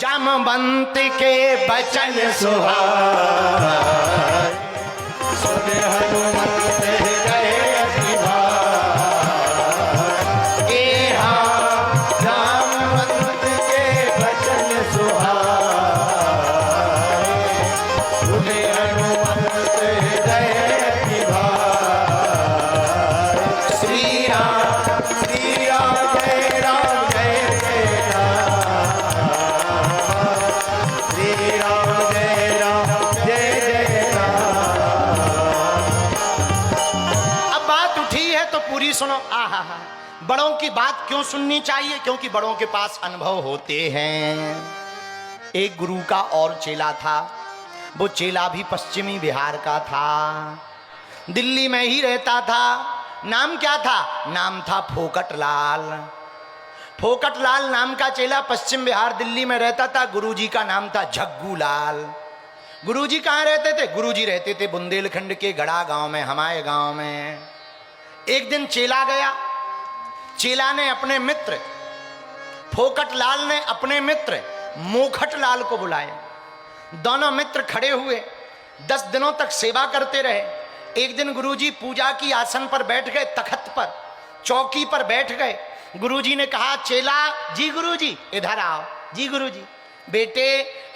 जामवंत के बचन सुहाए, सुने हनुमंत हृदय अति भाए। ए हाँ जामवंत के बचन सुहाए, सुने हनुमंत हृदय अति भाए। श्री राम जय राम जय जय पूरी सुनो। आहा हा, बड़ों की बात क्यों सुननी चाहिए? क्योंकि बड़ों के पास अनुभव होते हैं। एक गुरु का और चेला था, वो चेला भी पश्चिमी बिहार का था, दिल्ली में ही रहता था। नाम क्या था? नाम था फोकट लाल। फोकट लाल नाम का चेला पश्चिम बिहार दिल्ली में रहता था। गुरुजी का नाम था जग्गू लाल। गुरुजी कहाँ रहते थे? गुरुजी रहते थे बुंदेलखंड के गड़ा गांव में, हमारे गांव में। एक दिन चेला गया, चेला ने अपने मित्र फोकट लाल ने अपने मित्र मोखट लाल को बुलाया। दोनों मित्र खड़े हुए 10 दिनों तक सेवा करते रहे। एक दिन गुरुजी पूजा की आसन पर बैठ गए, तखत पर, चौकी पर बैठ गए। गुरुजी ने कहा, चेला जी गुरुजी इधर आओ। जी गुरुजी। बेटे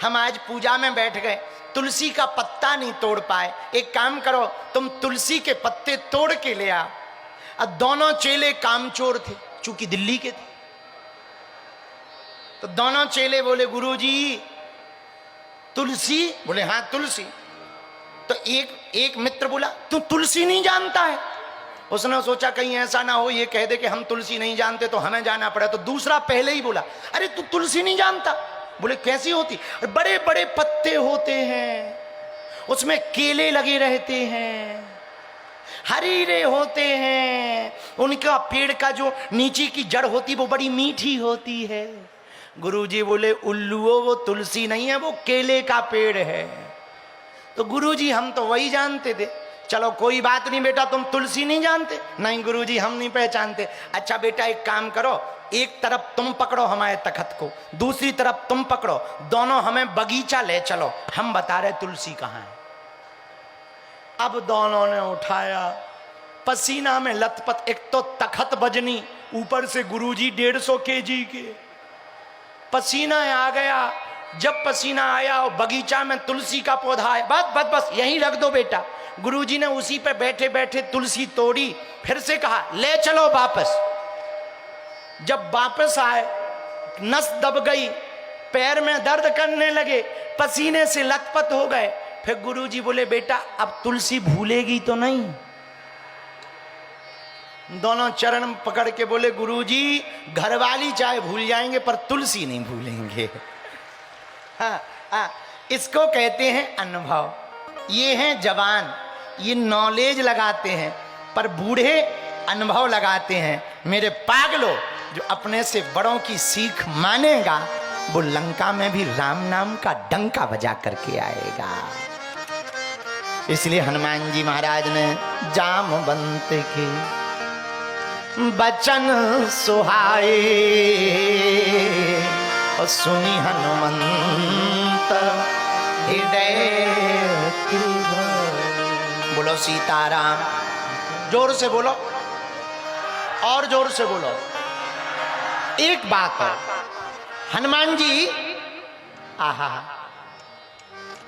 हम आज पूजा में बैठ गए, तुलसी का पत्ता नहीं तोड़ पाए, एक काम करो तुम तुलसी के पत्ते तोड़ के ले आओ। अब दोनों चेले कामचोर थे, चूंकि दिल्ली के थे, तो दोनों चेले बोले गुरुजी तुलसी? बोले हाँ तुलसी। तो एक मित्र बोला तू तुलसी नहीं जानता है? उसने सोचा कहीं ऐसा ना हो ये कह दे कि हम तुलसी नहीं जानते तो हमें जाना पड़ा। तो दूसरा पहले ही बोला अरे तू तुलसी नहीं जानता? बोले कैसी होती? बड़े बड़े पत्ते होते हैं, उसमें केले लगे रहते हैं, हरीरे होते हैं, उनका पेड़ का जो नीचे की जड़ होती वो बड़ी मीठी होती है। गुरुजी बोले उल्लुओ वो तुलसी नहीं है, वो केले का पेड़ है। तो गुरुजी हम तो वही जानते थे। चलो कोई बात नहीं बेटा, तुम तुलसी नहीं जानते? नहीं गुरुजी हम नहीं पहचानते। अच्छा बेटा एक काम करो, एक तरफ तुम पकड़ो हमारे तखत को, दूसरी तरफ तुम पकड़ो, दोनों हमें बगीचा ले चलो, हम बता रहे तुलसी कहाँ है। अब दोनों ने उठाया, पसीना में लथपथ, एक तो तखत बजनी, ऊपर से गुरुजी 150 केजी के, पसीना आ गया। जब पसीना आया और बगीचा में तुलसी का पौधा है, बस बस बस यहीं रख दो बेटा। गुरुजी ने उसी पे बैठे बैठे तुलसी तोड़ी, फिर से कहा ले चलो वापस। जब वापस आए नस दब गई, पैर में दर्द करने लगे, पसीने से लथपथ हो गए। फिर गुरुजी बोले बेटा अब तुलसी भूलेगी तो नहीं? दोनों चरण पकड़ के बोले गुरुजी घरवाली चाहे भूल जाएंगे पर तुलसी नहीं भूलेंगे। हाँ, इसको कहते हैं अनुभव। ये हैं जवान, ये नॉलेज लगाते हैं, पर बूढ़े अनुभव लगाते हैं। मेरे पागलों, जो अपने से बड़ों की सीख मानेगा वो लंका में भी राम नाम का डंका बजा करके आएगा। इसलिए हनुमान जी महाराज ने जामवंत के बचन सुहाए और सुनी हनुमंत हृदय की भय। बोलो सीताराम। जोर से बोलो, और जोर से बोलो। एक बात है, हनुमान जी, आहा,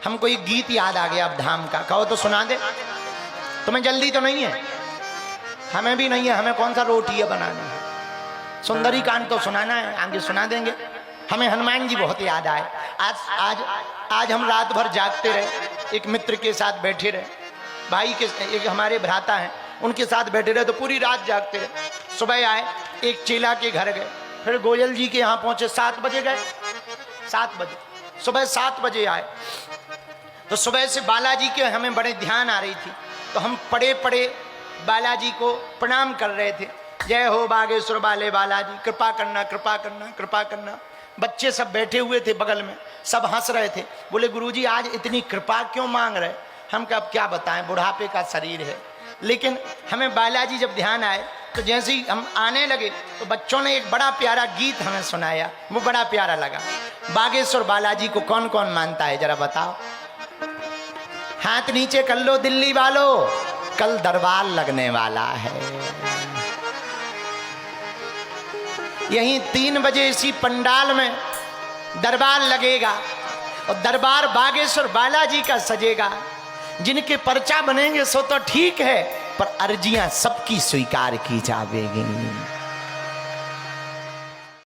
हमको एक गीत याद आ गया अब धाम का, कहो तो सुना दे। तुम्हें जल्दी तो नहीं है? हमें भी नहीं है, हमें कौन सा रोटी है बनानी है। सुंदरी कांड तो सुनाना है, आगे सुना देंगे। हमें हनुमान जी बहुत याद आए। आज हम रात भर जागते रहे, एक मित्र के साथ बैठे रहे, भाई के एक हमारे भ्राता हैं, उनके साथ बैठे रहे तो पूरी रात जागते रहे। सुबह आए, एक चेला के घर गए, फिर गोयल जी के यहाँ पहुंचे, 7 बजे गए, 7 बजे, सुबह 7 बजे आए। तो सुबह से बालाजी के हमें बड़े ध्यान आ रही थी, तो हम पड़े पड़े बालाजी को प्रणाम कर रहे थे। जय हो बागेश्वर वाले बालाजी, कृपा करना कृपा करना कृपा करना। बच्चे सब बैठे हुए थे बगल में, सब हंस रहे थे। बोले गुरुजी आज इतनी कृपा क्यों मांग रहे? हम कहा अब क्या बताएं, बुढ़ापे का शरीर है। लेकिन हमें बालाजी जब ध्यान आए तो जैसे ही हम आने लगे तो बच्चों ने एक बड़ा प्यारा गीत हमें सुनाया, वो बड़ा प्यारा लगा। बागेश्वर बालाजी को कौन कौन मानता है जरा बताओ? हाथ नीचे कर लो दिल्ली वालों, कल दरबार लगने वाला है। यहीं 3 बजे इसी पंडाल में दरबार लगेगा और दरबार बागेश्वर बालाजी का सजेगा। जिनके पर्चा बनेंगे सो तो ठीक है, पर अर्जियां सबकी स्वीकार की जाएगी।